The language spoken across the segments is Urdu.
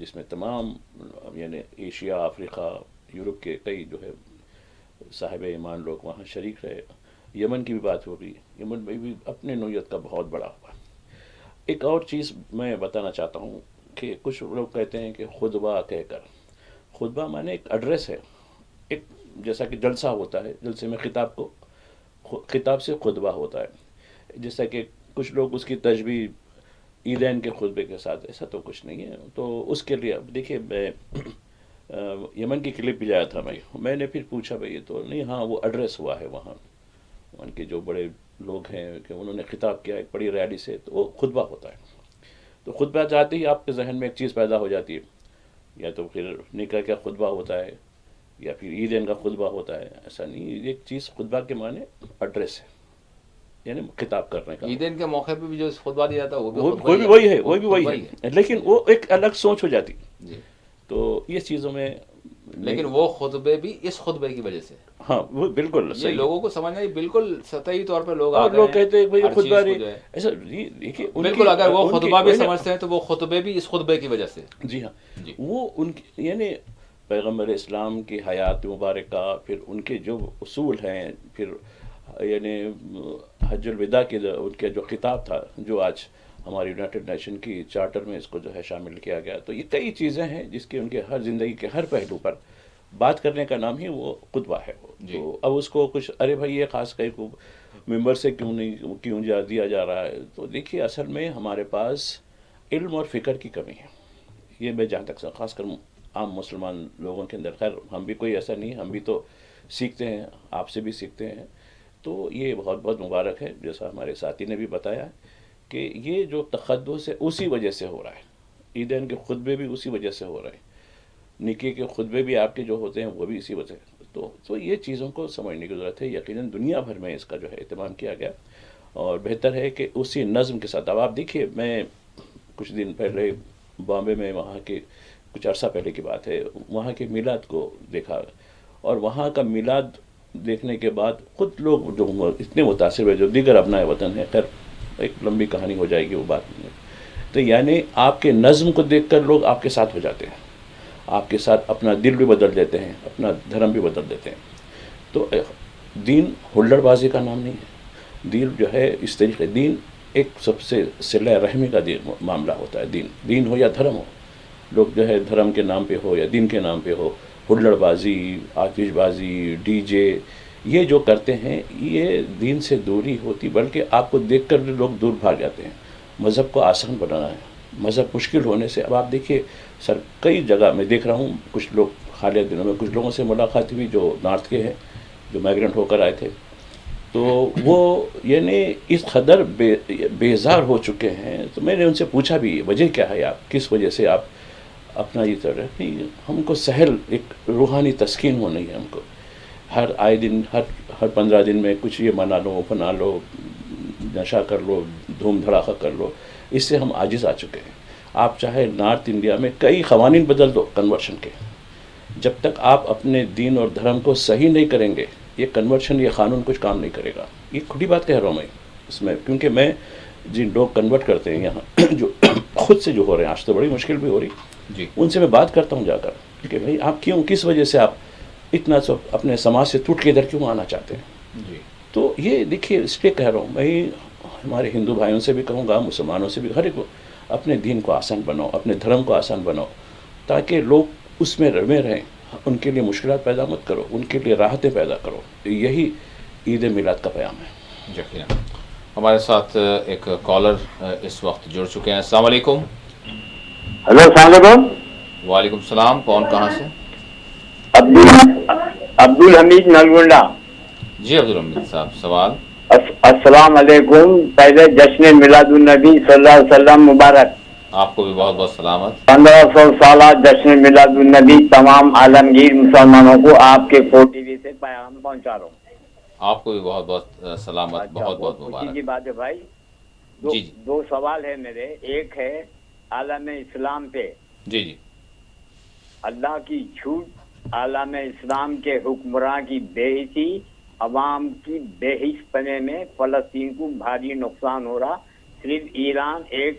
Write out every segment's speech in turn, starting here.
جس میں تمام یعنی ایشیا، افریقہ، یورپ کے کئی جو ہے صاحب ایمان لوگ وہاں شریک رہے. یمن کی بھی بات ہو رہی، یمن میں بھی اپنے نوعیت کا بہت بڑا ہوا. ایک اور چیز میں بتانا چاہتا ہوں کہ کچھ لوگ کہتے ہیں کہ خطبہ کہہ کر، خطبہ مانے ایک ایڈریس ہے، ایک جیسا کہ جلسہ ہوتا ہے، جلسے میں خطاب سے خطبہ ہوتا ہے. جیسا کہ کچھ لوگ اس کی تشبیہ عیدین کے خطبے کے ساتھ، ایسا تو کچھ نہیں ہے. تو اس کے لیے اب دیکھیے، میں یمن کی کلپ بھی لایا تھا. میں نے پھر پوچھا بھائی یہ تو نہیں، ہاں وہ ایڈریس ہوا ہے وہاں ان کے جو بڑے لوگ ہیں کہ انہوں نے خطاب کیا ایک بڑی ریلی سے، تو وہ خطبہ ہوتا ہے. تو خطبہ چاہتے ہی آپ کے ذہن میں ایک چیز پیدا ہو جاتی ہے، یا تو پھر نکاح کا خطبہ ہوتا ہے یا پھر عیدین کا خطبہ ہوتا ہے. ایسا نہیں، ایک چیز خطبہ کے معنی ایڈریس ہے، یعنی خطاب کرنے کا. عیدین کے موقع پہ بھی جو خطبہ دیا جاتا ہے وہ بھی وہ بھی وہی ہے، لیکن وہ ایک الگ سوچ ہو جاتی. جی. تو یہ چیزوں میں لیکن وہ خطبے بھی اس خطبے کی وجہ سے، ہاں وہ بالکل یہ صحیح. لوگوں کو سمجھنا بالکل سطحی طور پہ لوگ اور لوگ کہتے ہیں بھائی خطبہ ایسا دیکھیے، بالکل اگر وہ خطبہ بھی سمجھتے ہیں تو وہ خطبے بھی اس خطبے کی وجہ سے. جی ہاں، وہ ان کی یعنی پیغمبر اسلام کی حیات مبارکہ، پھر ان کے جو اصول ہیں، پھر یعنی حج الوداع کے ان کے جو خطاب تھا، جو آج ہماری یونائٹڈ نیشن کی چارٹر میں اس کو جو ہے شامل کیا گیا. تو یہ کئی چیزیں ہیں جس کے ان کے ہر زندگی کے ہر پہلو پر بات کرنے کا نام ہی وہ خطبہ ہے. تو اب اس کو کچھ ارے بھائی یہ خاص کہیں کو ممبر سے کیوں دیا جا رہا ہے. تو دیکھیے اصل میں ہمارے پاس علم اور فکر کی کمی ہے. یہ میں جہاں تک خاص کر عام مسلمان لوگوں کے اندر، خیر ہم بھی کوئی ایسا نہیں، ہم بھی تو سیکھتے ہیں، آپ سے بھی سیکھتے ہیں. تو یہ بہت بہت مبارک ہے، جیسا ہمارے ساتھی نے بھی بتایا کہ یہ جو تقدس ہے اسی وجہ سے ہو رہا ہے. عیدین کے خطبے بھی اسی وجہ سے ہو رہے ہیں، نکاح کے خطبے بھی آپ کے جو ہوتے ہیں وہ بھی اسی وجہ سے. تو یہ چیزوں کو سمجھنے کی ضرورت ہے. یقیناً دنیا بھر میں اس کا جو ہے اہتمام کیا گیا، اور بہتر ہے کہ اسی نظم کے ساتھ. اب آپ دیکھیے، میں کچھ دن پہلے بامبے میں، وہاں کے کچھ عرصہ پہلے کی بات ہے، وہاں کے میلاد کو دیکھا، اور وہاں کا میلاد دیکھنے کے بعد خود لوگ جو اتنے متاثر ہوئے جو دیگر ابنائے وطن ہیں. خیر ایک لمبی کہانی ہو جائے گی وہ بات نہیں ہے. تو یعنی آپ کے نظم کو دیکھ کر لوگ آپ کے ساتھ ہو جاتے ہیں، آپ کے ساتھ اپنا دل بھی بدل دیتے ہیں، اپنا دھرم بھی بدل دیتے ہیں. تو دین ہلڑ بازی کا نام نہیں ہے. دین جو ہے اس طریقے، دین ایک سب سے صلہ رحمی کا معاملہ ہوتا ہے. دین ہو یا دھرم ہو، لوگ جو ہے دھرم کے نام پہ ہو یا دین کے نام پہ ہو، ہلڑ بازی، آتش بازی، ڈی جے، یہ جو کرتے ہیں یہ دین سے دوری ہوتی، بلکہ آپ کو دیکھ کر لوگ دور بھاگ جاتے ہیں. مذہب کو آسان بنانا ہے، مذہب مشکل ہونے سے. اب آپ دیکھیے سر، کئی جگہ میں دیکھ رہا ہوں، کچھ لوگ حالیہ دنوں میں کچھ لوگوں سے ملاقات ہوئی جو نارتھ کے ہیں، جو مائیگرنٹ ہو کر آئے تھے. تو وہ یعنی اس قدر بیزار ہو چکے ہیں. تو میں نے ان سے پوچھا بھی وجہ کیا ہے، آپ کس وجہ سے آپ اپنا یہ طرح نہیں. ہم کو سہل ایک روحانی تسکین ہونی ہے. ہم کو ہر آئے دن، ہر 15 دن میں کچھ یہ منا لو، بنا لو، نشہ کر لو، دھوم دھڑاکہ کر لو، اس سے ہم عاجز آ چکے ہیں. آپ چاہے نارتھ انڈیا میں کئی قوانین بدل دو کنورشن کے، جب تک آپ اپنے دین اور دھرم کو صحیح نہیں کریں گے یہ کنورشن، یہ قانون کچھ کام نہیں کرے گا. یہ کھلی بات کہہ رہا ہوں میں اس میں، کیونکہ میں جن لوگ کنورٹ کرتے ہیں یہاں جو خود سے جو ہو رہے ہیں، آج تو بڑی مشکل بھی ہو رہی، ان سے میں بات کرتا ہوں جا کر کہ بھائی آپ کیوں، کس وجہ سے آپ اتنا سب اپنے سماج سے ٹوٹ کے ادھر کیوں آنا چاہتے ہیں. تو یہ دیکھیے، اس لیے کہہ رہا ہوں میں، ہمارے ہندو بھائیوں سے بھی کہوں گا، مسلمانوں سے بھی، ہر ایک کو اپنے دین کو آسان بناؤ، اپنے دھرم کو آسان بناؤ، تاکہ لوگ اس میں رمے رہیں. ان کے لیے مشکلات پیدا مت کرو، ان کے لیے راحتیں پیدا کرو. یہی عید میلاد کا پیام ہے. یقیناً. ہمارے ساتھ ایک کالر اس وقت جڑ چکے ہیں. السلام علیکم. ہلو، السلام علیکم. وعلیکم السلام. کون کہاں سے؟ عبد الحمید نلگنڈا. جی عبد الحمید صاحب، سوال. السلام علیکم. پہلے جشن میلاد النبی صلی اللہ علیہ وسلم مبارک. آپ کو بھی بہت بہت سلامت. 1500 سالہ جشن میلاد النبی تمام عالمگیر مسلمانوں کو آپ کے ٹی وی سے پیغام پہنچا رہا ہوں. آپ کو بھی بہت بہت سلامت. بہت بہت مبارک. خوشی کی بات ہے بھائی. دو سوال ہے میرے. ایک ہے عالم اسلام پہ. جی جی. اللہ کی جھوٹ، عالم اسلام کے حکمراں کی بے حسی، عوام کی بے حس پنے میں فلسطین کو بھاری نقصان ہو رہا. صرف ایران ایک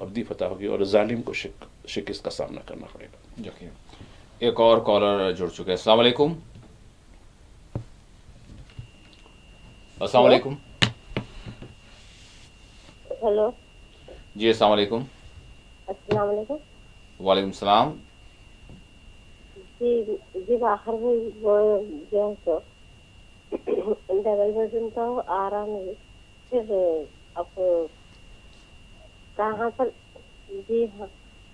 ابدی فتح ہوگی اور ظالم کو شکست کا سامنا کرنا پڑے گا. یقین. ایک اور کالر جڑ چکے ہیں. السلام علیکم. السلام علیکم. ہیلو. جی السلام علیکم. السلام علیکم. وعلیکم السلام. جی آخر میں وہ جو ہے تو ڈبل بیڈ روم تو آ رہا نہیں. پھر اب کہاں پر؟ جی ہاں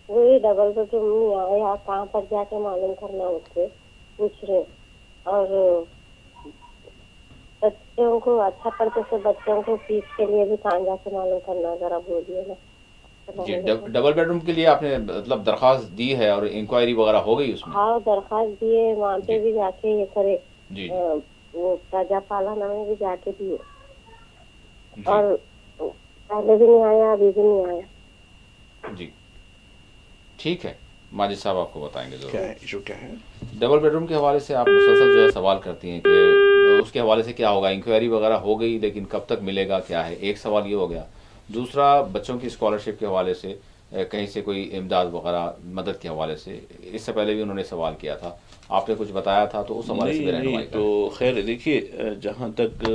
وہی ڈبل بیڈ روم نہیں آیا. کہاں پر جا کے معلوم کرنا اس سے پوچھ رہے. اور بچوں کو اچھا پڑھتے سے بچوں کو فیس کے لیے بھی کہاں جا کے معلوم کرنا ذرا بولیے نا. جی ڈبل بیڈ روم کے لیے آپ نے مطلب درخواست دی ہے اور انکوائری وغیرہ ہو گئی اس میں؟ ہاں درخواست دیے وہاں پہ بھی جا کے یہ کرے. جی وہ پرجا پالنا میں بھی جا کے دیے اور پہلے بھی نہیں آیا ابھی بھی نہیں آیا. جی ٹھیک ہے ماجد صاحب آپ کو بتائیں گے کیا ضرور. ہے ایشو کیا ہے؟ ڈبل بیڈ روم کے حوالے سے آپ مسلسل جو ہے سوال کرتی ہیں کہ اس کے حوالے سے کیا ہوگا. انکوائری وغیرہ ہو گئی لیکن کب تک ملے گا کیا ہے، ایک سوال یہ ہو گیا. دوسرا بچوں کی اسکالرشپ کے حوالے سے کہیں سے کوئی امداد وغیرہ مدد کے حوالے سے اس سے پہلے بھی انہوں نے سوال کیا تھا، آپ نے کچھ بتایا تھا تو اس حوالے سے بھی رہنمائی نہیں تو خیر دیکھیے جہاں تک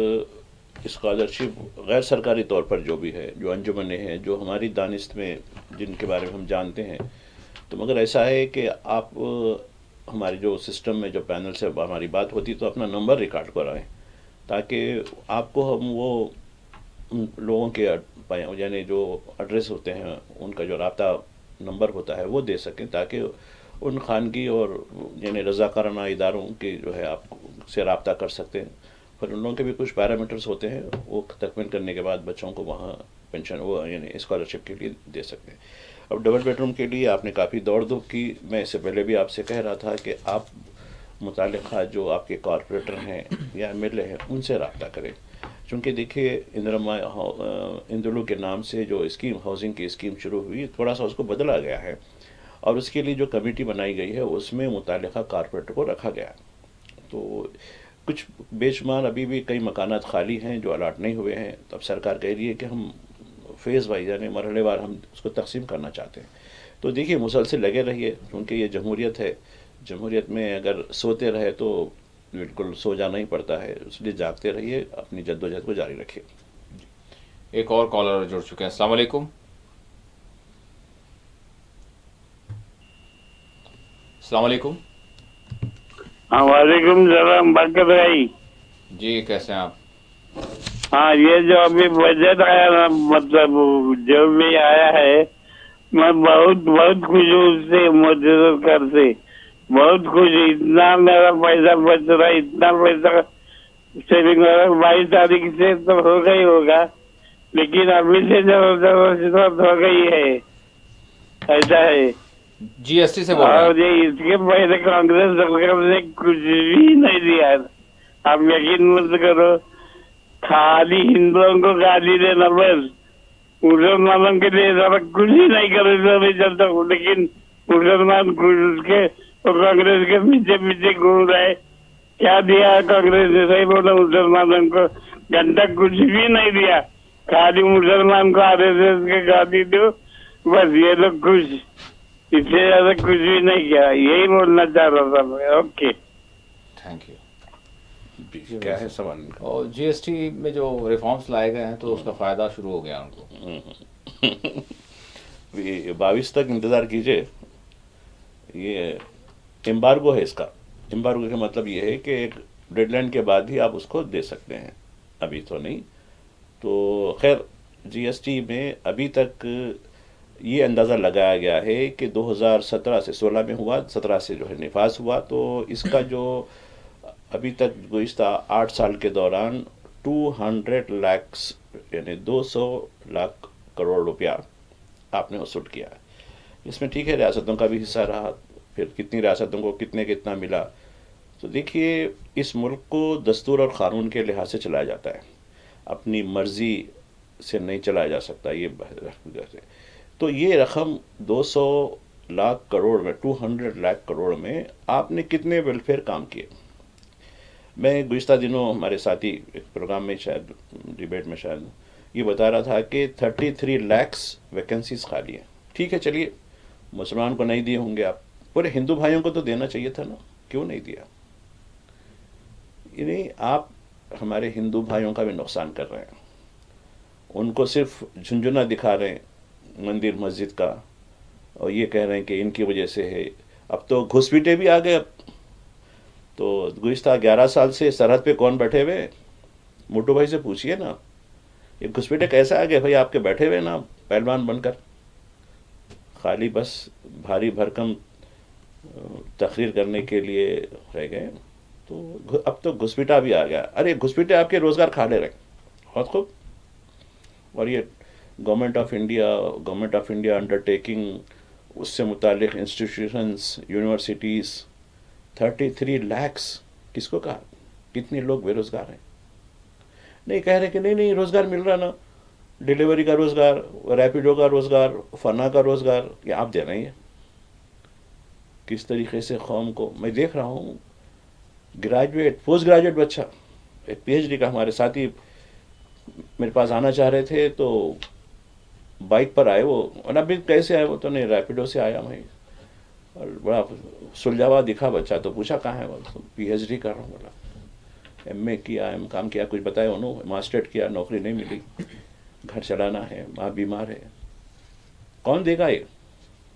اسکالرشپ غیر سرکاری طور پر جو بھی ہے، جو انجمنیں ہیں جو ہماری دانست میں جن کے بارے میں ہم جانتے ہیں، تو مگر ایسا ہے کہ آپ ہمارے جو سسٹم میں جو پینل سے ہماری بات ہوتی تو اپنا نمبر ریکارڈ کرائیں تاکہ آپ کو ہم وہ ان لوگوں کے یعنی جو ایڈریس ہوتے ہیں ان کا جو رابطہ نمبر ہوتا ہے وہ دے سکیں تاکہ ان خانگی اور یعنی رضاکارانہ اداروں کے جو ہے آپ سے رابطہ کر سکتے ہیں. پر ان لوگوں کے بھی کچھ پیرامیٹرز ہوتے ہیں، وہ تکمیل کرنے کے بعد بچوں کو وہاں پینشن وہ یعنی اسکالرشپ کے لیے دے سکتے ہیں. اب ڈبل بیڈ روم کے لیے آپ نے کافی دوڑ دھوپ کی. میں اس سے پہلے بھی آپ سے کہہ رہا تھا کہ آپ متعلقہ جو آپ کے کارپوریٹر ہیں یا ایم ایل اے ہیں ان سے رابطہ کریں، چونکہ دیکھیے اندلو کے نام سے جو اسکیم ہاؤسنگ کی اسکیم شروع ہوئی تھوڑا سا اس کو بدلا گیا ہے اور اس کے لیے جو کمیٹی بنائی گئی ہے اس میں متعلقہ کارپوریٹر کو رکھا گیا ہے. تو کچھ بے شمار ابھی بھی کئی مکانات خالی ہیں جو الاٹ نہیں ہوئے ہیں. تو اب سرکار کہہ رہی ہے کہ ہم فیز وائز یعنی مرحلے وار ہم اس کو تقسیم کرنا چاہتے ہیں. تو دیکھیے مسلسل لگے رہیے کیونکہ یہ جمہوریت ہے. جمہوریت میں اگر سوتے رہے تو بالکل سو جانا ہی پڑتا ہے، اس لیے جاگتے رہیے، اپنی جدوجہد کو جاری رکھیے. ایک اور کالر جڑ چکے ہیں. السلام علیکم. السلام علیکم. ہاں وعلیکم السلام برکت بھائی. جی کیسے ہیں آپ؟ ہاں یہ جو ابھی بجٹ آیا نا مطلب جو بھی آیا ہے میں بہت بہت خوش ہوں اس سے مودی سرکار سے بہت خوش. اتنا میرا پیسہ بچ رہا ہے، اتنا پیسہ سیونگ ہو رہا ہے. 22 تاریخ سے تو ہوگا ہی ہوگا لیکن ابھی سے ضرورت ہو گئی ہے. ایسا ہے. جی ایس ٹی سے بول رہے اور ہیں؟ یہ اس کے پہلے کانگریس سرکار نے کچھ بھی نہیں دیا. آپ یقین مت کرو، خالی ہندوؤں کو گالی دینا بس. مسلمانوں کے لیے ذرا کچھ ہی نہیں کرے چلتا ہوں. لیکن مسلمان اس کے کانگریس کے پیچھے پیچھے گھوم رہے. کیا دیا کانگریس نے؟ صحیح بولا، مسلمانوں کو گھنٹہ کچھ بھی نہیں دیا. خالی مسلمان کو RSS کے گالی دو بس، یہ لوگ خوش. اس سے زیادہ کچھ بھی نہیں کیا. یہی بولنا چاہ رہا تھا میں. Okay thank you. کیا ہے سوال؟ اور جی ایس ٹی میں جو ریفارمس لائے گئے ہیں تو اس کا فائدہ شروع ہو گیا ان کو. 22 تک انتظار کیجئے. یہ ایمبارگو ہے. اس کا ایمبارگو کا مطلب یہ ہے کہ ایک ڈیڈ لائن کے بعد ہی آپ اس کو دے سکتے ہیں، ابھی تو نہیں. تو خیر جی ایس ٹی میں ابھی تک یہ اندازہ لگایا گیا ہے کہ 2017 سے 16 میں ہوا، 17 سے جو ہے نفاذ ہوا. تو اس کا جو ابھی تک گزشتہ 8 سال کے دوران 200 لاکھ یعنی 200 لاکھ کروڑ روپیہ آپ نے وصول کیا. اس میں ٹھیک ہے ریاستوں کا بھی حصہ رہا، پھر کتنی ریاستوں کو کتنا ملا. تو دیکھیے اس ملک کو دستور اور قانون کے لحاظ سے چلایا جاتا ہے، اپنی مرضی سے نہیں چلایا جا سکتا. تو یہ رقم 200 لاکھ کروڑ میں 200 لاکھ کروڑ میں آپ نے کتنے ویلفیئر کام کیے؟ میں گزشتہ دنوں ہمارے ساتھی ایک پروگرام میں شاید ڈیبیٹ میں شاید یہ بتا رہا تھا کہ 33 لاکھ ویکنسیز خالی ہیں. ٹھیک ہے چلیے، مسلمان کو نہیں دیے ہوں گے آپ، پورے ہندو بھائیوں کو تو دینا چاہیے تھا نا، کیوں نہیں دیا؟ یعنی آپ ہمارے ہندو بھائیوں کا بھی نقصان کر رہے ہیں، ان کو صرف جھنجھنا دکھا رہے ہیں مندر مسجد کا، اور یہ کہہ رہے ہیں کہ ان کی وجہ سے ہے. اب تو گھسپیٹے بھی آ گئے. اب تو گزشتہ 11 سال سے سرحد پہ کون بیٹھے ہوئے؟ موٹو بھائی سے پوچھئے نا، یہ گھسپیٹے کیسے آ گئے بھائی آپ کے بیٹھے ہوئے نا پہلوان بن کر، خالی بس بھاری بھرکم تقریر کرنے کے لیے رہ گئے. تو اب تو گھسپیٹا بھی آ گیا. ارے گھسپیٹے آپ کے روزگار کھا لے رہے ہیں، بہت خوب. اور یہ گورنمنٹ آف انڈیا انڈرٹیکنگ، اس سے متعلق انسٹیٹیوشنز، یونیورسٹیز، 33 لاکھ کس کو کہا؟ کتنے لوگ بے روزگار ہیں؟ نہیں کہہ رہے کہ نہیں روزگار مل رہا نا، ڈیلیوری کا روزگار، ریپیڈو کا روزگار، فنا کا روزگار، یہ آپ دے رہے ہیں. کس طریقے سے قوم کو میں دیکھ رہا ہوں، گریجویٹ، پوسٹ گریجویٹ بچہ، ایک پی ایچ ڈی کا ہمارے ساتھی میرے پاس آنا چاہ رہے تھے تو بائک پر آئے وہ، اور ابھی کیسے آئے؟ وہ تو نہیں ریپیڈو سے آیا میں، اور بڑا سلجھا ہوا دکھا بچہ. تو پوچھا کہاں ہے؟ وہ پی ایچ ڈی کر رہا ہوں. بولا ایم اے کیا، ایم کام کیا، کچھ بتایا انہوں، ماسٹریٹ کیا، نوکری نہیں ملی، گھر چلانا ہے، ماں بیمار ہے. کون دے گا یہ؟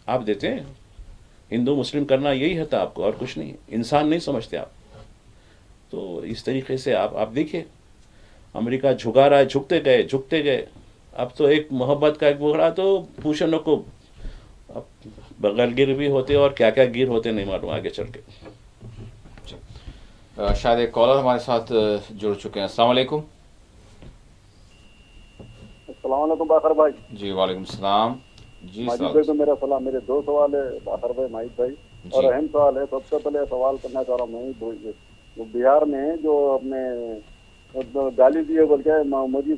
آپ دیتے ہیں؟ ہندو مسلم کرنا یہی ہے تھا آپ کو، اور کچھ نہیں. انسان نہیں سمجھتے آپ. تو اس طریقے سے آپ دیکھیے، امریکہ جھکا رہا ہے، جھکتے گئے. اب تو ایک محبت کا ایک بوڑھا تو پوشنوں کو اب بغل گر بھی ہوتے اور کیا گر ہوتے نہیں معلوم آگے چل کے. شاید ایک کالر ہمارے ساتھ جڑ چکے ہیں. السلام علیکم. السلام علیکم باخر بھائی. جی وعلیکم السلام. جی ماجد بھائی کو میرا سلام. میرے 2 سوال ہے باخر بھائی، ماجد بھائی، اور اہم سوال ہے. سب سے پہلے سوال کرنا چاہ رہا ہوں میں، بہار میں جو اپنے گالی دیے بول کے مودی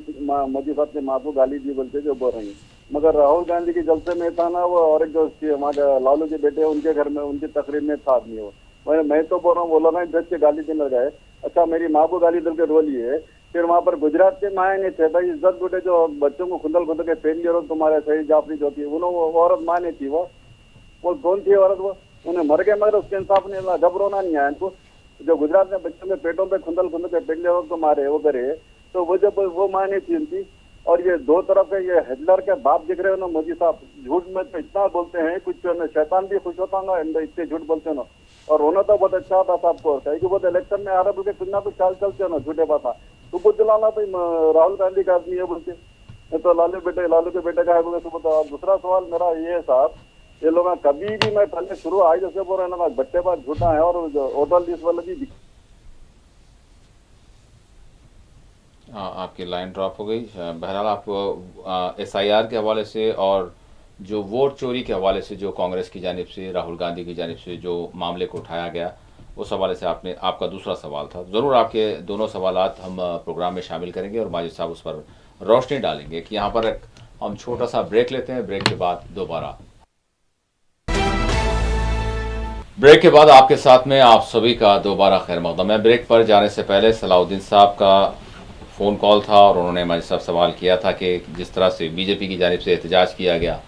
صاحب نے ماں کو گالی دی بول کے جو بول رہی ہیں، مگر راہل گاندھی کے جلسے میں تھا نا وہ، اور ایک جو ہمارے لالو کے بیٹے ان کے گھر میں ان کی تقریر میں تھا آدمی وہ. میں تو بول رہا ہوں، بولا نا جج کے گالی دینے لگائے. اچھا میری ماں کو گالی دل کے رو لیے. پھر وہاں پر گجرات کے ماں نہیں تھے بھائی، عزت بوٹے جو بچوں کو کھندل کے پھینک لیے تمہارے صحیح جعفری جو تھی، انہوں وہ عورت ماں نہیں تھی. وہ کون تھی عورت؟ وہ انہیں مر گئے مگر اس کے انصاف نہیں ہوا. جب رونا نہیں آیا ان کو. جو گجرات میں بچوں کے پیٹوں پہ کھندل کے پھینک لیے تو مارے وہ کرے، تو وہ جب وہ ماں نہیں تھی ان کی. اور یہ دو طرف کے یہ ہٹلر کے باپ دکھ رہے ہیں نا مودی صاحب، جھوٹ میں تو اتنا بولتے ہیں کچھ شیطان بھی خوش ہوتا ہوں گا اتنے جھوٹ بولتے ہیں نا. اور ہونا تو بہت اچھا تھا صاحب کو، کہ بہت الیکشن میں آ رہا بول کے کچھ نہ کچھ چال چلتے ہیں نا جھوٹے بات. تو کچھ دلانا بھائی راہل گاندھی کا آدمی ہے بول کے، تو لالو کے بیٹے کا ہے بول کے. دوسرا سوال میرا یہ ہے صاحب، یہ لوگ کبھی بھی میں پہلے شروع آج جیسے بول رہے ہیں نا بچے بات جھوٹا ہے، اور ہوٹل لیس والا بھی آپ کی لائن ڈراپ ہو گئی. بہرحال آپ ایس آئی آر کے حوالے سے اور جو ووٹ چوری کے حوالے سے جو کانگریس کی جانب سے، راہل گاندھی کی جانب سے جو معاملے کو اٹھایا گیا، اس حوالے سے آپ کا دوسرا سوال تھا. ضرور آپ کے دونوں سوالات ہم پروگرام میں شامل کریں گے اور ماجد صاحب اس پر روشنی ڈالیں گے. کہ یہاں پر ہم چھوٹا سا بریک لیتے ہیں، بریک کے بعد آپ کے ساتھ میں آپ سبھی کا دوبارہ خیر مقدم ہے. بریک پر جانے سے پہلے صلاح الدین صاحب کا فون کال تھا اور انہوں نے ماجد صاحب سوال کیا تھا کہ جس طرح سے بی جے پی کی جانب سے احتجاج کیا گیا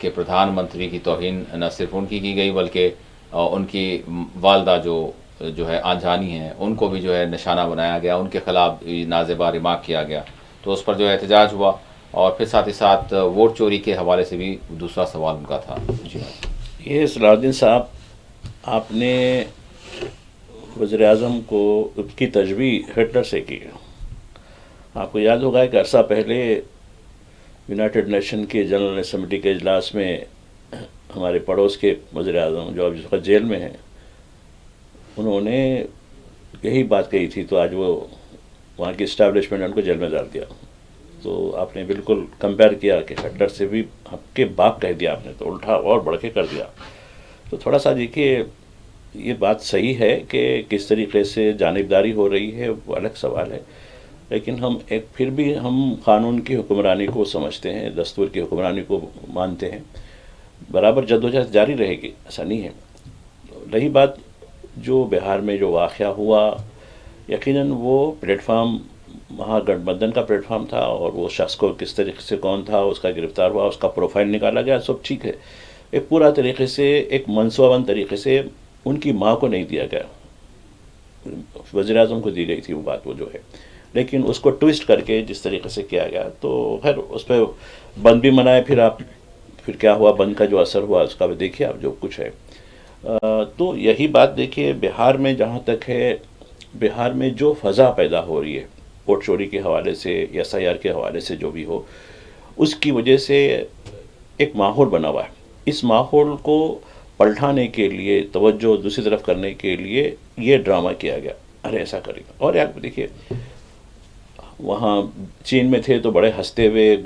کہ پردھان منتری کی توہین نہ صرف ان کی گئی بلکہ ان کی والدہ جو ہے آنجانی ہیں ان کو بھی جو ہے نشانہ بنایا گیا، ان کے خلاف نازیبا ریمارک کیا گیا، تو اس پر جو ہے احتجاج ہوا. اور پھر ساتھ ہی ساتھ ووٹ چوری کے حوالے سے بھی دوسرا سوال ان کا تھا. جی یہ صلاح الدین صاحب، آپ نے وزیر اعظم کو کی تشبیہ ہٹلر سے کی. آپ کو یاد ہوگا کہ عرصہ پہلے یونائٹڈ نیشن کے جنرل اسمبلی کے اجلاس میں ہمارے پڑوس کے وزیر اعظم جو اب اس وقت جیل میں ہیں، انہوں نے یہی بات کہی تھی، تو آج وہ وہاں کی اسٹیبلشمنٹ نے ان کو جیل میں ڈال دیا. تو آپ نے بالکل کمپیئر کیا کہ ہٹلر سے بھی آپ کے باپ کہہ دیا آپ نے، تو الٹا اور بڑھ کے کر دیا. تو تھوڑا سا دیکھیے، یہ بات صحیح ہے کہ کس طریقے سے جانبداری ہو رہی ہے وہ الگ سوال ہے، لیکن پھر بھی ہم قانون کی حکمرانی کو سمجھتے ہیں، دستور کی حکمرانی کو مانتے ہیں. برابر جدوجہد جاری رہے گی، ایسا نہیں ہے. رہی بات جو بہار میں جو واقعہ ہوا، یقیناً وہ پلیٹ فارم مہا گٹھ بندھن کا پلیٹ فارم تھا، اور وہ شخص کو کس طریقے سے کون تھا اس کا گرفتار ہوا، اس کا پروفائل نکالا گیا، سب ٹھیک ہے. ایک پورا طریقے سے ایک منصوبہ بند طریقے سے ان کی ماں کو نہیں دیا گیا، وزیر اعظم کو دی گئی تھی وہ بات، وہ جو ہے، لیکن اس کو ٹویسٹ کر کے جس طریقے سے کیا گیا تو خیر اس پہ بند بھی منائے. پھر کیا ہوا، بند کا جو اثر ہوا اس کا بھی دیکھیے آپ جو کچھ ہے. تو یہی بات دیکھیے بہار میں جہاں تک ہے، بہار میں جو فضا پیدا ہو رہی ہے ووٹ چوری کے حوالے سے یا SIR کے حوالے سے جو بھی ہو، اس کی وجہ سے ایک ماحول بنا ہوا ہے. اس ماحول کو پلٹانے کے لیے، توجہ دوسری طرف کرنے کے لیے یہ ڈرامہ کیا گیا، ارے ایسا کرے گا. اور یار دیکھیے وہاں چین میں تھے تو بڑے ہنستے ہوئے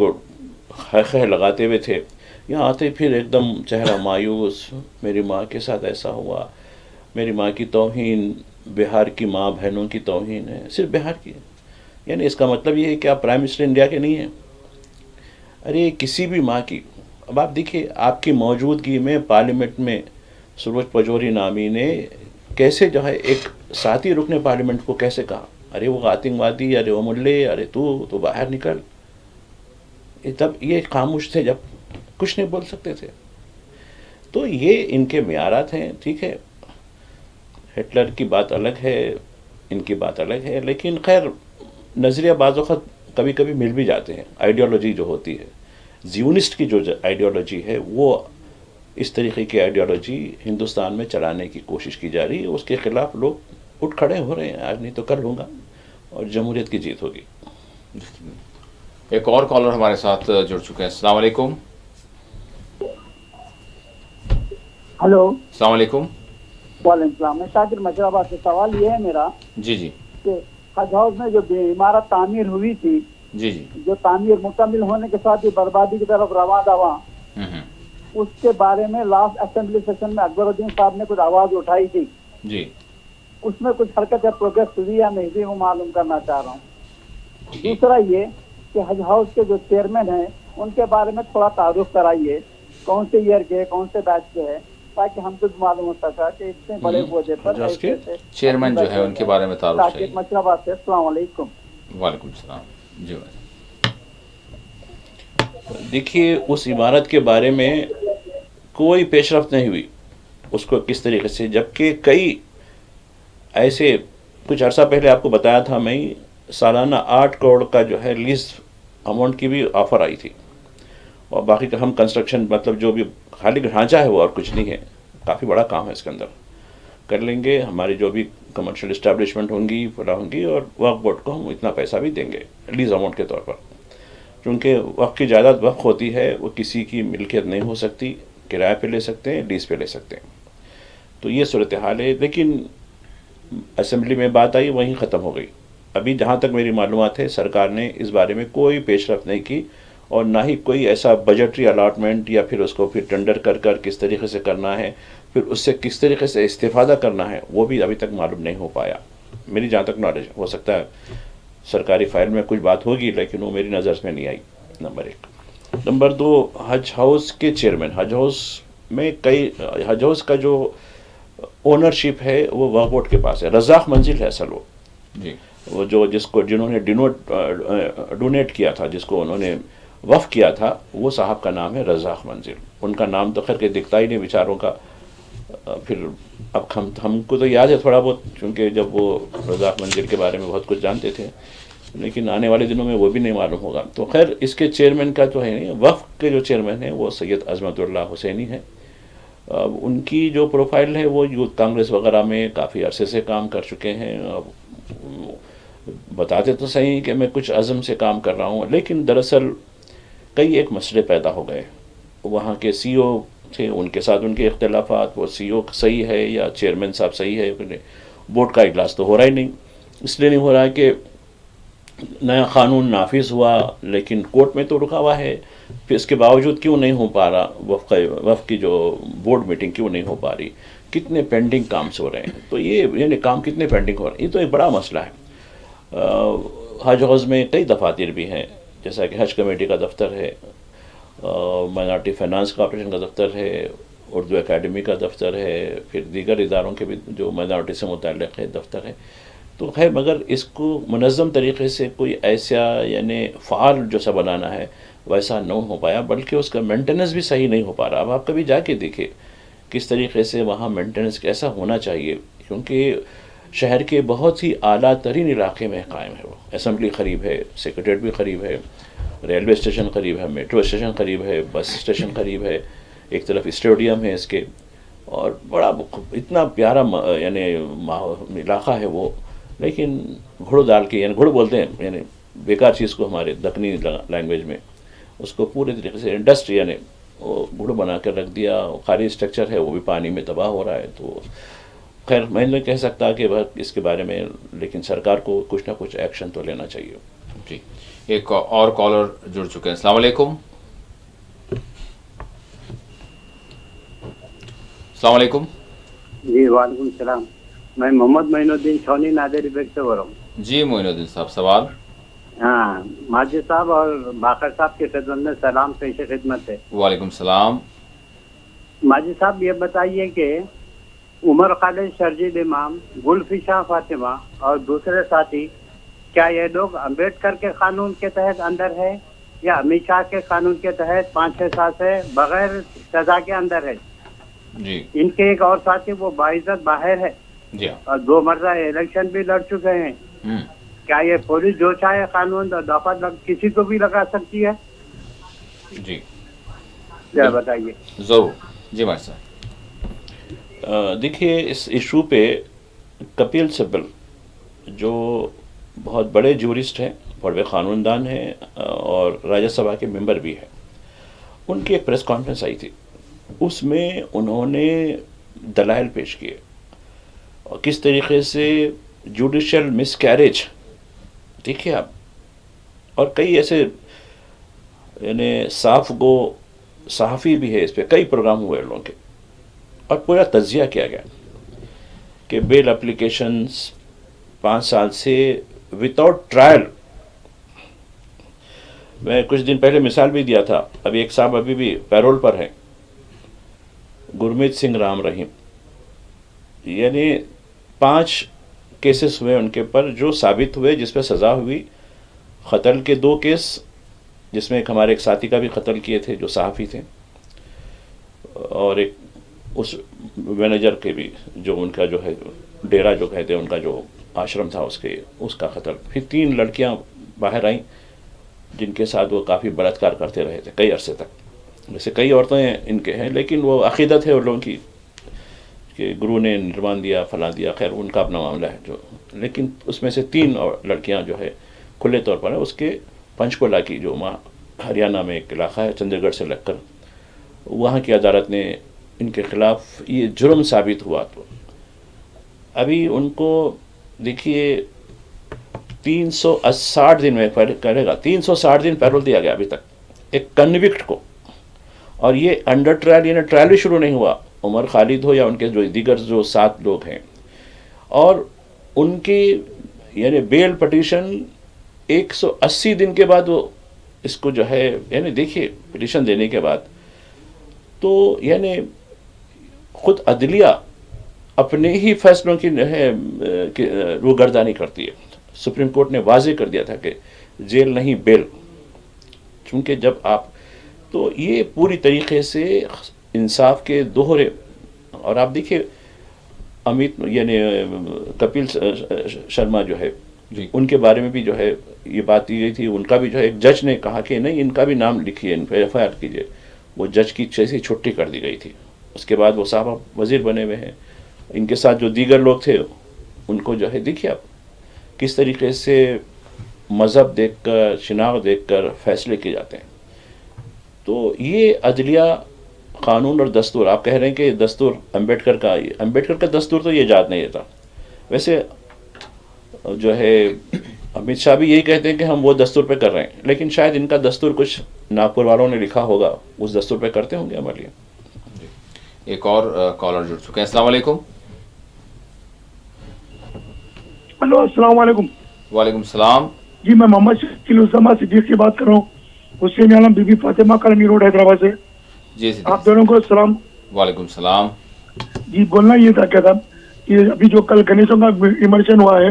خیر لگاتے ہوئے تھے، یہاں آتے پھر ایک دم چہرہ مایوس، میری ماں کے ساتھ ایسا ہوا، میری ماں کی توہین، بہار کی ماں بہنوں کی توہین ہے، صرف بہار کی. یعنی اس کا مطلب یہ ہے کہ آپ پرائم منسٹر انڈیا کے نہیں ہیں. ارے کسی بھی ماں کی. اب آپ دیکھیے آپ کی موجودگی میں پارلیمنٹ میں سروج پجوری نامی نے کیسے جو ہے ایک ساتھی رکن پارلیمنٹ کو کیسے کہا، ارے وہ آتنک وادی، ارے وہ ملے، ارے تو باہر نکل. تب یہ خاموش تھے، جب کچھ نہیں بول سکتے تھے. تو یہ ان کے معیارات ہیں. ٹھیک ہے، ہٹلر کی بات الگ ہے، ان کی بات الگ ہے، لیکن خیر نظریہ بعض وقت کبھی کبھی مل بھی جاتے ہیں. آئیڈیالوجی جو ہوتی ہے، زیونسٹ کی جو آئیڈیالوجی ہے، وہ اس طریقے کی آئیڈیالوجی ہندوستان میں چلانے کی کوشش کی جا رہی ہے. اس کے خلاف لوگ اٹھ کھڑے ہو رہے ہیں، آج نہیں تو کل ہوگا، اور جمہوریت کی جیت ہوگی. ایک اور کالر ہمارے ساتھ جڑ چکے ہیں. السلام علیکم. ہلو، السلام علیکم. وعلیکم السلام. میں شاکر مشرآباد سے. سوال یہ ہے میرا جی کہ حج ہاؤس میں جو عمارت تعمیر ہوئی تھی، جی جو تعمیر مکمل ہونے کے ساتھ ہی بربادی کی طرف رواں دوا، اس کے بارے میں لاسٹ اسمبلی سیشن میں اکبر الدین صاحب نے کچھ آواز اٹھائی تھی. جی اس میں کچھ حرکت یا پروگریس ہوئی یا نہیں ہوئی، وہ معلوم کرنا چاہ رہا ہوں. دوسرا یہ کہ حج ہاؤس کے جو چیئرمین ہیں ان کے بارے میں تھوڑا تعارف کرائیے، کون سے ایئر کے، کون سے بیچ کے ہے، تاکہ ہم کو معلوم ہوتا تھا کہ اتنے بڑے عہدے پر چیئرمین جو ہے ان کے بارے میں تعارف چاہیے. مشرآباد سے. السلام علیکم. وعلیکم السلام. جی دیکھیے اس عمارت کے بارے میں کوئی پیش رفت نہیں ہوئی، اس کو کس طریقے سے، جبکہ کئی ایسے کچھ عرصہ پہلے آپ کو بتایا تھا میں، سالانہ 8 کروڑ کا جو ہے لیز اماؤنٹ کی بھی آفر آئی تھی، اور باقی کا ہم کنسٹرکشن مطلب جو بھی خالی ڈھانچہ ہے وہ اور کچھ نہیں ہے. کافی بڑا کام ہے اس کے اندر، کر لیں گے. ہماری جو بھی کمرشل اسٹیبلشمنٹ ہوں گی فلاں ہوں گی، اور وقف بورڈ کو ہم اتنا پیسہ بھی دیں گے لیز اماؤنٹ کے طور پر، کیونکہ وقف کی جائیداد وقف ہوتی ہے، وہ کسی کی ملکیت نہیں ہو سکتی، کرایہ پہ لے سکتے ہیں، لیز پہ لے سکتے ہیں. تو یہ صورتحال ہے. لیکن اسمبلی میں بات آئی وہیں ختم ہو گئی. ابھی جہاں تک میری معلومات ہے سرکار نے اس بارے میں کوئی پیش رفت نہیں کی، اور نہ ہی کوئی ایسا بجٹری الاٹمنٹ یا پھر اس کو پھر ٹینڈر کر کس طریقے سے کرنا ہے، پھر اس سے کس طریقے سے استفادہ کرنا ہے، وہ بھی ابھی تک معلوم نہیں ہو پایا. میری جہاں تک نالج، ہو سکتا ہے سرکاری فائل میں کچھ بات ہوگی لیکن وہ میری نظر میں نہیں آئی. نمبر 1. نمبر 2، حج ہاؤس کے چیئرمین، حج ہاؤس میں حج ہاؤس کا جو اونرشپ ہے وہ وقف بورڈ کے پاس ہے. رزاق منزل ہے اصل وہ جو جنہوں نے ڈونیٹ کیا تھا، جس کو انہوں نے وقف کیا تھا، وہ صاحب کا نام ہے رزاق منزل. ان کا نام تو خیر کے دکھتا ہی نہیں بیچاروں کا. پھر اب ہم کو تو یاد ہے تھوڑا بہت، کیونکہ جب وہ رزاق منزل کے بارے میں بہت کچھ جانتے تھے، لیکن آنے والے دنوں میں وہ بھی نہیں معلوم ہوگا. تو خیر اس کے چیئرمین کا تو ہے نہیں، وقف کے جو چیئرمین ہیں وہ سید عظمت اللہ حسینی ہیں. ان کی جو پروفائل ہے وہ یوتھ کانگریس وغیرہ میں کافی عرصے سے کام کر چکے ہیں. بتاتے تو صحیح کہ میں کچھ عزم سے کام کر رہا ہوں، لیکن دراصل کئی ایک مسئلے پیدا ہو گئے. وہاں کے سی او تھے، ان کے ساتھ ان کے اختلافات، وہ سی او صحیح ہے یا چیئرمین صاحب صحیح ہے. بورڈ کا اجلاس تو ہو رہا ہی نہیں، اس لیے نہیں ہو رہا کہ نیا قانون نافذ ہوا لیکن کورٹ میں تو رکا ہوا ہے. پھر اس کے باوجود کیوں نہیں ہو پا رہا وقف کی جو بورڈ میٹنگ کیوں نہیں ہو پا رہی، کتنے پینڈنگ کامس ہو رہے ہیں. تو یہ یعنی کام کتنے پینڈنگ ہو رہے ہیں، یہ تو ایک بڑا مسئلہ ہے. حج ہاؤس میں کئی دفاتر بھی ہیں، جیسا کہ حج کمیٹی کا دفتر ہے، مائنارٹی فائنانس کارپوریشن کا دفتر ہے، اردو اکیڈمی کا دفتر ہے، پھر دیگر اداروں کے بھی جو مائنارٹی سے متعلق ہے دفتر ہے. تو خیر مگر اس کو منظم طریقے سے کوئی ایسا یعنی فعال جو سا بنانا ہے ویسا نہ ہو پایا، بلکہ اس کا مینٹیننس بھی صحیح نہیں ہو پا رہا. اب آپ کبھی جا کے دیکھیں کس طریقے سے وہاں مینٹیننس کیسا ہونا چاہیے، کیونکہ شہر کے بہت ہی اعلیٰ ترین علاقے میں قائم ہے. وہ اسمبلی قریب ہے، سیکریٹریٹ بھی قریب ہے، ریلوے اسٹیشن قریب ہے، میٹرو اسٹیشن قریب ہے، بس اسٹیشن قریب ہے، ایک طرف اسٹیڈیم ہے اس کے، اور بڑا اتنا پیارا یعنی علاقہ ہے وہ. لیکن گھڑ ڈال کے، یعنی گھڑ بولتے ہیں یعنی بیکار چیز کو ہمارے دکنی لینگویج میں، اس کو پورے طریقے سے انڈسٹری یعنی وہ گھڑ بنا کر رکھ دیا. خالی اسٹرکچر ہے وہ بھی پانی میں تباہ ہو رہا ہے. تو خیر میں نہیں کہہ سکتا کہ اس کے بارے میں، لیکن سرکار کو کچھ نہ کچھ ایکشن تو لینا چاہیے. جی ایک اور کالر جڑ چکے ہیں. السلام علیکم. السلام علیکم. جی وعلیکم السلام. میں محمد معین الدین چھونی نادری بیگ سے بول رہا ہوں. جی معین الدین صاحب سوال. ہاں ماجد صاحب اور باقر صاحب کی خدمت میں سلام پیش خدمت ہے. وعلیکم السلام. ماجد صاحب یہ بتائیے کہ عمر خالد شرجیل امام، گلفشاں فاطمہ اور دوسرے ساتھی، کیا یہ لوگ امبیڈکر کے قانون کے تحت اندر ہے یا امت شاہ کے قانون کے تحت 5-6 سال سے بغیر سزا کے اندر ہے؟ جی ان کے ایک اور ساتھی وہ باعزت باہر ہے جی اور 2 مرتبہ الیکشن بھی لڑ چکے ہیں. کیا یہ پولیس جو چاہے قانون دفعہ کسی کو بھی لگا سکتی ہے؟ جی کیا بتائیے. ضرور. جی ماجد صاحب. دیکھیے اس ایشو پہ کپل سبل جو بہت بڑے جورسٹ ہیں، بڑے قانون دان ہیں اور راجیہ سبھا کے ممبر بھی ہیں، ان کی ایک پریس کانفرنس آئی تھی. اس میں انہوں نے دلائل پیش کیے اور کس طریقے سے جوڈیشل مس کیریج، دیکھیے آپ، اور کئی ایسے یعنی صاف گو صحافی بھی ہے، اس پہ کئی پروگرام ہوئے لوگوں کے، اور پورا تجزیہ کیا گیا کہ بیل اپلیکیشنز 5 سال سے وداؤٹ ٹرائل. میں کچھ دن پہلے مثال بھی دیا تھا، ابھی ایک صاحب ابھی بھی پیرول پر ہیں، گرمیت سنگھ رام رحیم، یعنی 5 کیسز ہوئے ان کے پر جو ثابت ہوئے، جس پہ سزا ہوئی. قتل کے 2 کیس، جس میں ہمارے ایک ساتھی کا بھی قتل کیے تھے جو صحافی تھے، اور ایک اس مینیجر کے بھی جو ان کا جو ہے ڈیرا جو کہتے ہیں ان کا جو آشرم تھا اس کا قتل. پھر 3 لڑکیاں باہر آئیں جن کے ساتھ وہ کافی بلاತ್ಕಾರ کرتے رہے تھے کئی عرصے تک. ویسے کئی عورتیں ان کے ہیں، لیکن وہ عقیدت ہے ان لوگوں کی کہ گرو نے نروان دیا فلاں دیا، خیر ان کا اپنا معاملہ ہے جو. لیکن اس میں سے 3 لڑکیاں جو ہے کھلے طور پر ہیں. اس کے پنچکولہ کی جو ہریانہ میں ایک علاقہ ہے چندی گڑھ سے لگ کر، وہاں کی عدالت نے ان کے خلاف یہ جرم ثابت ہوا. تو ابھی ان کو دیکھیے 360 دن میں کرے گا، 360 دن پیرول دیا گیا ابھی تک ایک کنوکٹ کو. اور یہ انڈر ٹرائل، یعنی ٹرائل بھی شروع نہیں ہوا، عمر خالد ہو یا ان کے جو دیگر جو 7 لوگ ہیں. اور ان کی یعنی بیل پٹیشن 180 دن کے بعد وہ اس کو جو ہے، یعنی دیکھیے پٹیشن دینے کے بعد تو یعنی خود عدلیہ اپنے ہی فیصلوں کی روگردانی کرتی ہے. سپریم کورٹ نے واضح کر دیا تھا کہ جیل نہیں بیل، چونکہ جب آپ تو یہ پوری طریقے سے انصاف کے دوہرے. اور آپ دیکھیے امیت یعنی کپل شرما جو ہے جی ان کے بارے میں بھی جو ہے یہ بات دی گئی تھی. ان کا بھی جو ہے ایک جج نے کہا کہ نہیں ان کا بھی نام لکھیے، ان پہ FIR کیجیے. وہ جج کی جیسی چھٹی کر دی گئی تھی. اس کے بعد وہ صاحب وزیر بنے ہوئے ہیں. ان کے ساتھ جو دیگر لوگ تھے ان کو جو ہے دیکھیے آپ کس طریقے سے مذہب دیکھ کر، شناخت دیکھ کر فیصلے کیے جاتے ہیں. تو یہ عدلیہ، قانون اور دستور، آپ کہہ رہے ہیں کہ دستور امبیڈکر کا دستور تو یہ ایجاد نہیں دیتا. ویسے جو ہے امت شاہ بھی یہی کہتے ہیں کہ ہم وہ دستور پہ کر رہے ہیں، لیکن شاید ان کا دستور کچھ ناگپور والوں نے لکھا ہوگا، اس دستور پہ کرتے ہوں گے ہمارے لیے. ایک اور کالر جڑ چکے ہیں. السلام علیکم. ہلو السلام علیکم. وعلیکم السلام. جی میں محمد شکیل اسامہ صدیق سے بات کر رہا ہوں، Hussaini Alam Bibi Fatima colony road Hyderabad سے. جی آپ دونوں کو السلام. وعلیکم السلام. جی بولنا یہ تھا کیا تھا کہ ابھی جو کل گنیشوں کا ایمرشن ہوا ہے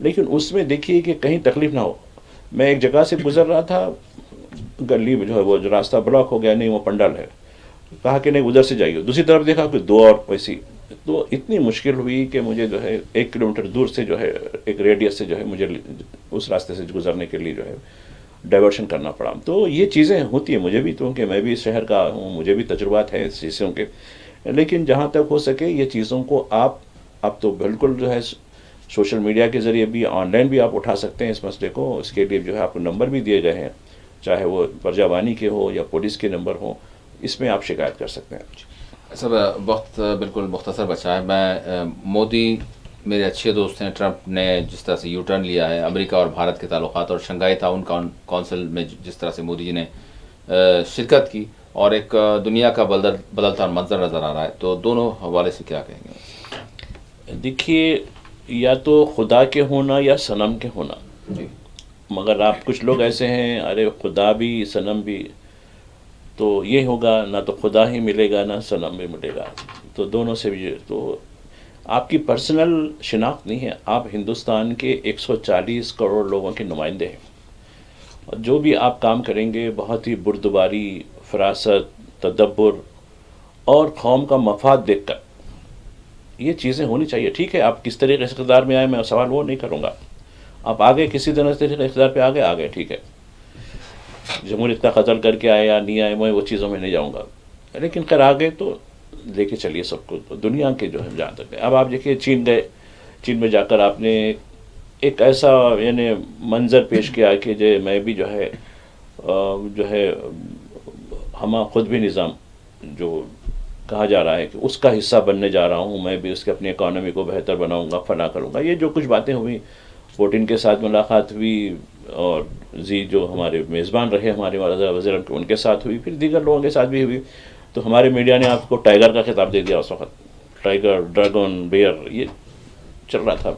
لیکن اس میں دیکھیے کہ کہیں تکلیف نہ ہو. میں ایک جگہ سے گزر رہا تھا, گلی میں جو ہے وہ راستہ بلاک ہو گیا, نہیں وہ پنڈال ہے, کہا کہ نہیں ادھر سے جائیے, دوسری طرف دیکھا کہ 2 اور ویسی. تو اتنی مشکل ہوئی کہ مجھے جو ہے 1 کلومیٹر دور سے جو ہے ایک ریڈیس سے جو ہے مجھے اس راستے سے گزرنے کے لیے جو ہے ڈائیورشن کرنا پڑا. تو یہ چیزیں ہوتی ہیں, مجھے بھی, تو کہ میں بھی اس شہر کا ہوں, مجھے بھی تجربات ہیں اس چیزوں کے. لیکن جہاں تک ہو سکے یہ چیزوں کو آپ اب تو بالکل جو ہے سوشل میڈیا کے ذریعے بھی, آن لائن بھی آپ اٹھا سکتے ہیں اس مسئلے کو. اس کے لیے جو ہے آپ کو نمبر بھی دیے گئے ہیں, چاہے وہ پرجا وانی کے ہو یا پولیس کے نمبر ہوں, اس میں آپ شکایت کر سکتے ہیں. سب وقت بالکل مختصر بچا ہے. میں مودی میرے اچھے دوست ہیں. ٹرمپ نے جس طرح سے یو ٹرن لیا ہے, امریکہ اور بھارت کے تعلقات اور شنگھائی تعاون کونسل میں جس طرح سے مودی جی نے شرکت کی, اور ایک دنیا کا بدلتا منظر نظر آ رہا ہے, تو دونوں حوالے سے کیا کہیں گے؟ دیکھیے, یا تو خدا کے ہونا یا صنم کے ہونا. جی. مگر آپ کچھ لوگ ایسے ہیں, ارے خدا بھی صنم بھی, تو یہ ہوگا نہ تو خدا ہی ملے گا نہ صنم بھی ملے گا. تو دونوں سے بھی, تو آپ کی پرسنل شناخت نہیں ہے. آپ ہندوستان کے 140 کروڑ لوگوں کے نمائندے ہیں, اور جو بھی آپ کام کریں گے بہت ہی بردباری, فراست, تدبر اور قوم کا مفاد دیکھ کر یہ چیزیں ہونی چاہیے. ٹھیک ہے, آپ کس طریقے سے اقتدار میں آئے, میں سوال وہ نہیں کروں گا. آپ آگے کسی طرح سے اقتدار پہ آگے, ٹھیک ہے, جمہوریت کا قتل کر کے آئے یا نہیں آئے, میں وہ چیزوں میں نہیں جاؤں گا. لیکن خیر آگے تو لے کے چلیے سب کو, دنیا کے جو ہے جہاں تک ہے. اب آپ دیکھیے چین گئے, چین میں جا کر آپ نے ایک ایسا یعنی منظر پیش کیا کہ میں بھی جو ہے ہم خود بھی نظام جو کہا جا رہا ہے کہ اس کا حصہ بننے جا رہا ہوں, میں بھی اس کے اپنی اکانومی کو بہتر بناؤں گا, فلاں کروں گا. یہ جو کچھ باتیں ہوئی, پوٹن کے ساتھ ملاقات ہوئی, اور جو ہمارے میزبان رہے ہمارے وزیر ان کے ساتھ ہوئی, پھر دیگر لوگوں کے ساتھ بھی ہوئی. تو ہمارے میڈیا نے آپ کو ٹائیگر کا خطاب دے دیا اس وقت, ٹائیگر, ڈریگن, بیئر, یہ چل رہا تھا.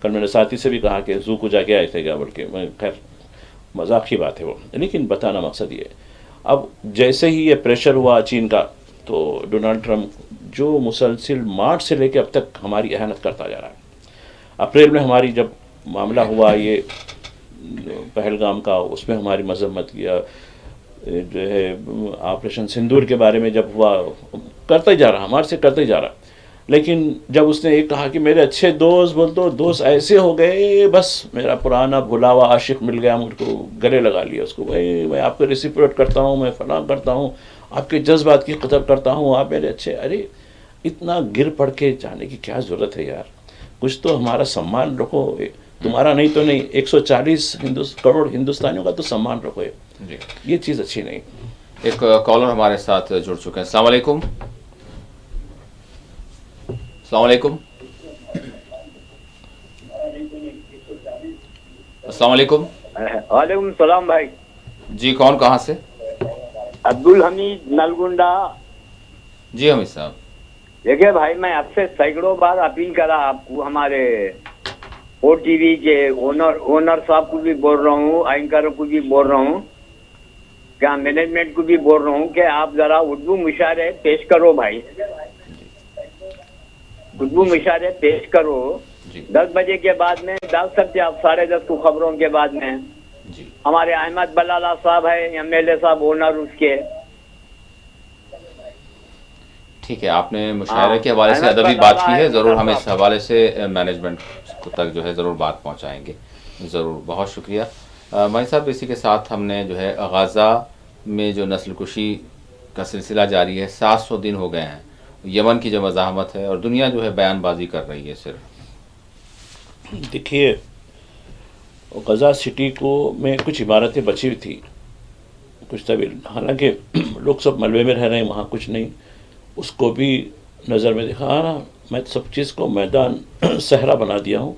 کل میں نے ساتھی سے بھی کہا کہ زو کو جا کے آئے تھے کیا, بلکہ میں خیر مذاق کی بات ہے وہ, لیکن بتانا مقصد یہ ہے. اب جیسے ہی یہ پریشر ہوا چین کا, تو ڈونلڈ ٹرمپ جو مسلسل مارچ سے لے کے اب تک ہماری اہانت کرتا جا رہا ہے. اپریل میں ہماری جب معاملہ ہوا یہ پہلگام کا, اس میں ہماری مذمت کیا, جو ہے آپریشن سندور کے بارے میں جب ہوا, کرتا ہی جا رہا, ہمارے سے کرتا ہی جا رہا. لیکن جب اس نے ایک کہا کہ میرے اچھے دوست بول تو دوست ایسے ہو گئے, بس میرا پرانا بھلا ہوا عاشق مل گیا, مجھ کو گلے لگا لیا اس کو, بھائی میں آپ کو ریسیپریٹ کرتا ہوں, میں فلاں کرتا ہوں, آپ کے جذبات کی قدر کرتا ہوں, آپ میرے اچھے. ارے اتنا گر پڑ کے جانے کی کیا ضرورت ہے یار, کچھ تو ہمارا سمان رکھو, تمہارا نہیں تو نہیں, 140 کروڑ ہندوستانیوں کا تو سمان رکھو. جی, یہ چیز اچھی نہیں. ایک کالر ہمارے ساتھ جڑ چکے ہیں. السلام علیکم. السلام علیکم. السلام علیکم. وعلیکم السلام بھائی. جی, کون, کہاں سے؟ عبدالحمید نلگنڈا. جی حمید صاحب. دیکھیے بھائی, میں آپ سے سینکڑوں بار اپیل کرا آپ کو, ہمارے او ٹی وی کے اونر صاحب کو بھی بول رہا ہوں, اینکر کو بھی بول رہا ہوں, کیا مینجمنٹ کو بھی بول رہا ہوں کہ آپ ذرا اردو مشاعرے پیش کرو بھائی, اردو مشاعرے پیش کرو. 10 بجے کے بعد میں ڈال سکتے آپ, 10:30 کو خبروں کے بعد میں. ہمارے احمد بلالہ صاحب ہے, MLA صاحب اونر اس کے. ٹھیک ہے, آپ نے مشاعرے کے حوالے سے ادبی بات کی ہے, ضرور ہم اس حوالے سے مینجمنٹ تک جو ہے ضرور بات پہنچائیں گے. ضرور, بہت شکریہ. مائی صاحب, اسی کے ساتھ ہم نے جو ہے غزہ میں جو نسل کشی کا سلسلہ جاری ہے, 700 دن ہو گئے ہیں, یمن کی جو مزاحمت ہے, اور دنیا جو ہے بیان بازی کر رہی ہے صرف. دیکھیے, غزہ سٹی کو میں کچھ عمارتیں بچی ہوئی تھی, کچھ طویل, حالانکہ لوگ سب ملبے میں رہ رہے ہیں, وہاں کچھ نہیں. اس کو بھی نظر میں دکھا رہا, میں سب چیز کو میدان صحرا بنا دیا ہوں,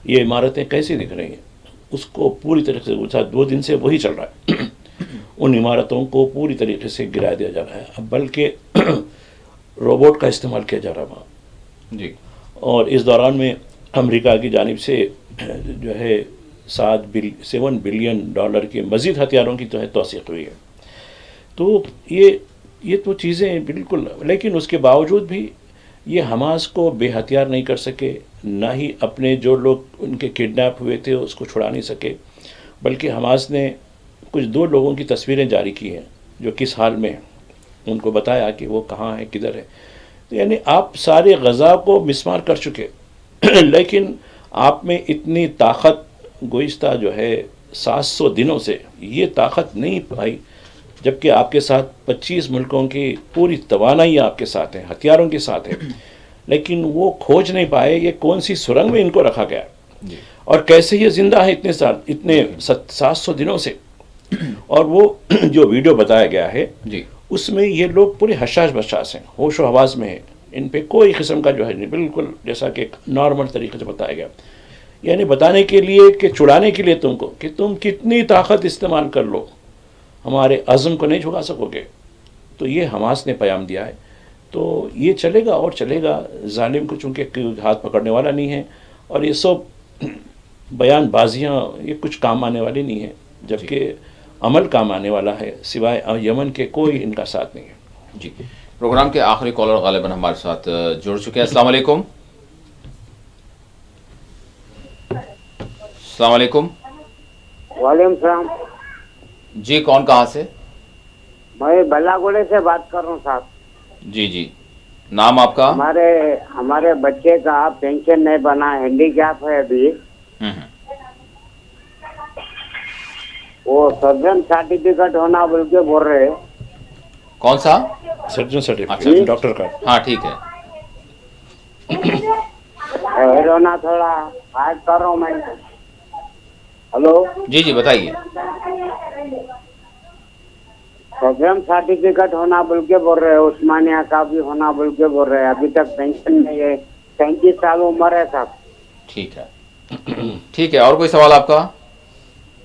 یہ عمارتیں کیسی دکھ رہی ہیں, اس کو پوری طریقے سے 2 دن سے وہی چل رہا ہے. ان عمارتوں کو پوری طریقے سے گرا دیا جا رہا ہے, اب بلکہ روبوٹ کا استعمال کیا جا رہا ہے وہاں. جی, اور اس دوران میں امریکہ کی جانب سے جو ہے $7 بلین کے مزید ہتھیاروں کی جو ہے توثیق ہوئی ہے. تو یہ تو چیزیں بالکل, لیکن اس کے باوجود بھی یہ حماس کو بے ہتھیار نہیں کر سکے، نہ ہی اپنے جو لوگ ان کے کڈنیپ ہوئے تھے اس کو چھڑا نہیں سکے، بلکہ حماس نے کچھ 2 لوگوں کی تصویریں جاری کی ہیں جو کس حال میں ہیں، ان کو بتایا کہ وہ کہاں ہے، کدھر ہے. یعنی آپ سارے غزہ کو مسمار کر چکے لیکن آپ میں اتنی طاقت گزشتہ جو ہے 700 دنوں سے یہ طاقت نہیں پائی، جبکہ آپ کے ساتھ 25 ملکوں کی پوری توانائی آپ کے ساتھ ہے، ہتھیاروں کے ساتھ ہے، لیکن وہ کھوج نہیں پائے یہ کون سی سرنگ میں ان کو رکھا گیا اور کیسے یہ زندہ ہے اتنے 700 دنوں سے. اور وہ جو ویڈیو بتایا گیا ہے جی اس میں یہ لوگ پورے حشاش بشاش ہیں، ہوش و حواس میں ہیں، ان پہ کوئی قسم کا جو ہے نہیں، بالکل جیسا کہ نارمل طریقے سے بتایا گیا، یعنی بتانے کے لیے کہ چھڑانے کے لیے تم کو کہ تم کتنی طاقت استعمال کر لو ہمارے عزم کو نہیں چھڑا سکو گے. تو یہ حماس نے پیام دیا ہے. تو یہ چلے گا اور چلے گا، ظالم کو چونکہ ہاتھ پکڑنے والا نہیں ہے، اور یہ سب بیان بازیاں یہ کچھ کام آنے والی نہیں ہیں، جبکہ عمل کام آنے والا ہے، سوائے یمن کے کوئی ان کا ساتھ نہیں ہے. جی پروگرام کے آخری کالر غالباً ہمارے ساتھ جڑ چکے ہیں. السلام علیکم. السلام علیکم. وعلیکم السلام. جی کون کہاں سے؟ میں بلا گوڑے سے بات کر رہا ہوں صاحب. جی جی نام آپ کا؟ ہمارے بچے کا پینشن نہیں بنا، ہینڈی کیپ ہے ابھی. وہ سرجن سرٹیفکیٹ ہونا بول کے بول رہے. کون سا سرجن سرٹیفکیٹ؟ اچھا ڈاکٹر کا. ہاں ٹھیک ہے. ہونا تھوڑا بات کر رہا ہوں میں. ہلو جی جی بتائیے. پروگرام سرٹیفکیٹ ہونا بول کے بول رہے، عثمانیہ کا بھی ہونا بول کے بول رہے. ابھی تک پینشن نہیں ہے، 35 سال عمر ہے صاحب. ٹھیک ہے ٹھیک ہے. اور کوئی سوال آپ کا؟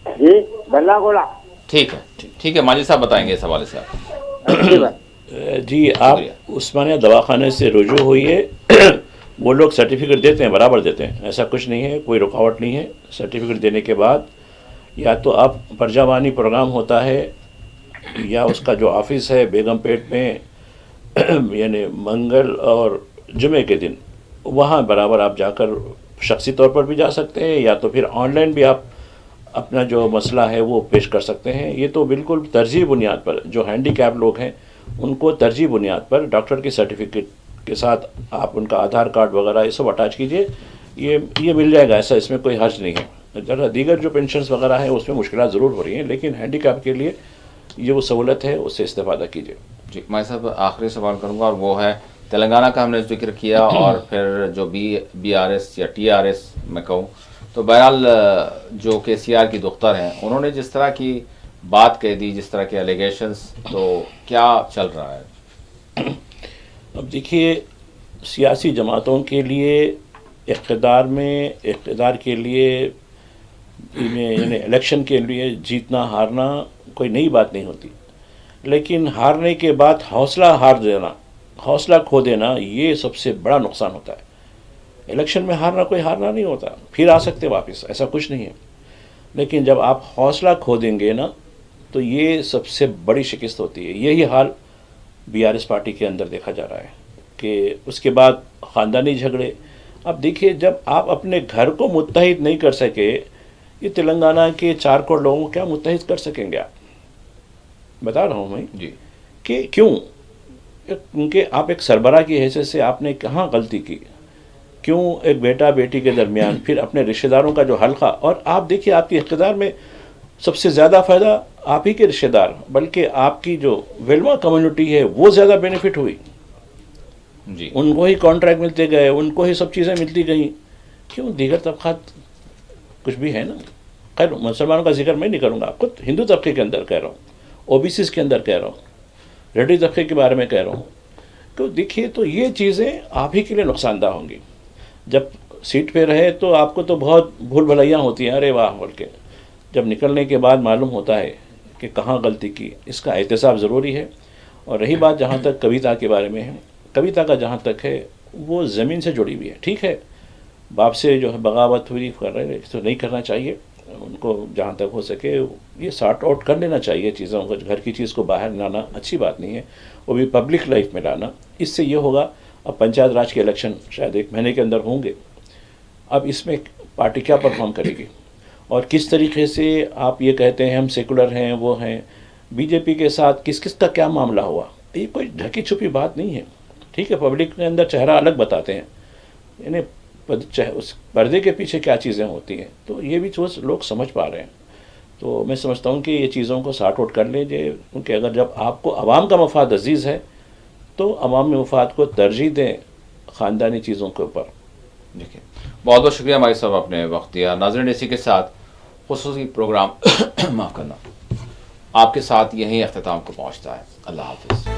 جی بلا گوڑا. ٹھیک ہے ٹھیک ہے ماجد صاحب بتائیں گے اس حوالے سے آپ. جی آپ عثمانیہ دواخانے سے رجوع ہوئیے، وہ لوگ سرٹیفکیٹ دیتے ہیں، برابر دیتے ہیں، ایسا کچھ نہیں ہے، کوئی رکاوٹ نہیں ہے. سرٹیفکیٹ دینے کے بعد یا تو آپ پرجاوانی پروگرام ہوتا ہے یا اس کا جو آفس ہے بیگم پیٹ میں یعنی منگل اور جمعے کے دن، وہاں برابر آپ جا کر شخصی طور پر بھی جا سکتے ہیں، یا تو پھر آن لائن بھی آپ اپنا جو مسئلہ ہے وہ پیش کر سکتے ہیں. یہ تو بالکل ترجیح بنیاد پر جو ہینڈی کیپ لوگ ہیں ان کو ترجیح بنیاد پر ڈاکٹر کے سرٹیفکیٹ کے ساتھ آپ ان کا آدھار کارڈ وغیرہ یہ سب اٹیچ کیجئے، یہ مل جائے گا، ایسا اس میں کوئی حرج نہیں ہے. دیگر جو پینشنز وغیرہ ہیں اس میں مشکلات ضرور ہو رہی ہیں، لیکن ہینڈی کیپ کے لیے یہ وہ سہولت ہے، اس سے استفادہ کیجئے. جی میں صاحب آخری سوال کروں گا، اور وہ ہے تلنگانہ کا ہم نے ذکر کیا، اور پھر جو بی آر ایس یا ٹی آر ایس میں کہوں تو بہرحال جو کے سی آر کی دختر ہیں انہوں نے جس طرح کی بات کہہ دی، جس طرح کے الیگیشنز، تو کیا چل رہا ہے؟ اب دیکھیے سیاسی جماعتوں کے لیے اقتدار کے لیے یعنی الیکشن کے لیے جیتنا ہارنا کوئی نئی بات نہیں ہوتی، لیکن ہارنے کے بعد حوصلہ کھو دینا یہ سب سے بڑا نقصان ہوتا ہے. الیکشن میں کوئی ہارنا نہیں ہوتا، پھر آ سکتے واپس، ایسا کچھ نہیں ہے. لیکن جب آپ حوصلہ کھو دیں گے نا تو یہ سب سے بڑی شکست ہوتی ہے. یہی حال بی آر ایس پارٹی کے اندر دیکھا جا رہا ہے کہ اس کے بعد خاندانی جھگڑے. اب دیکھیے جب آپ اپنے گھر کو متحد نہیں کر سکے، یہ تلنگانہ کے 4 کروڑ لوگوں کو کیا متحد کر سکیں گے آپ؟ بتا رہا ہوں میں جی کہ کیوں، کیونکہ آپ ایک سربراہ کی حیثیت سے آپ نے کہاں غلطی کی، کیوں ایک بیٹا بیٹی کے درمیان، پھر اپنے رشتہ داروں کا جو حلقہ. اور آپ دیکھیے آپ کے اقتدار میں سب سے زیادہ فائدہ آپ ہی کے رشتہ دار، بلکہ آپ کی جو ویلما کمیونٹی ہے وہ زیادہ بینیفٹ ہوئی. جی ان کو ہی کانٹریکٹ ملتے گئے، ان کو ہی سب چیزیں ملتی گئیں. کیوں دیگر طبقات کچھ بھی ہے نا. خیر مسلمانوں کا ذکر میں نہیں کروں گا، آپ کو ہندو طبقے کے اندر کہہ رہا ہوں، او بی سیز کے اندر کہہ رہا ہوں، ریڈی طبقے کے بارے میں کہہ رہا ہوں. تو دیکھیے تو یہ چیزیں آپ ہی کے لیے نقصان دہ ہوں گی. جب سیٹ پہ رہے تو آپ کو تو بہت بھول بھلائیاں ہوتی ہیں، ارے واہ بول کے. جب نکلنے کے بعد معلوم ہوتا ہے کہ کہاں غلطی کی، اس کا احتساب ضروری ہے. اور رہی بات جہاں تک کویتا کے بارے میں ہے، کویتا کا جہاں تک ہے وہ زمین سے جڑی ہوئی ہے. ٹھیک ہے باپ سے جو ہے بغاوت ہوئی کر رہے تو نہیں کرنا چاہیے، ان کو جہاں تک ہو سکے یہ سارٹ آؤٹ کر لینا چاہیے چیزوں کو. گھر کی چیز کو باہر لانا اچھی بات نہیں ہے، وہ بھی پبلک لائف میں لانا. اس سے یہ ہوگا اب پنچایت راج کے الیکشن شاید 1 مہینے کے اندر ہوں گے. اب اس میں پارٹی کیا پرفارم کرے گی اور کس طریقے سے آپ یہ کہتے ہیں ہم سیکولر ہیں وہ ہیں. بی جے پی کے ساتھ کس کس کا کیا معاملہ ہوا, یہ کوئی ڈھکی چھپی بات نہیں ہے. ٹھیک ہے, پبلک کے اندر چہرہ الگ بتاتے ہیں, یعنی اس پردے کے پیچھے کیا چیزیں ہوتی ہیں, تو یہ بھی لوگ سمجھ پا رہے ہیں. تو میں سمجھتا ہوں کہ یہ چیزوں کو سارٹ آؤٹ کر لیجیے, کیونکہ اگر جب آپ کو عوام کا مفاد عزیز ہے تو عوامی مفاد کو ترجیح دیں خاندانی چیزوں کے اوپر. دیکھیے, بہت بہت شکریہ مائی صاحب, آپ نے وقت دیا. ناظرین, اسی کے ساتھ خصوصی پروگرام معاف کرنا آپ کے ساتھ یہیں اختتام کو پہنچتا ہے. اللہ حافظ.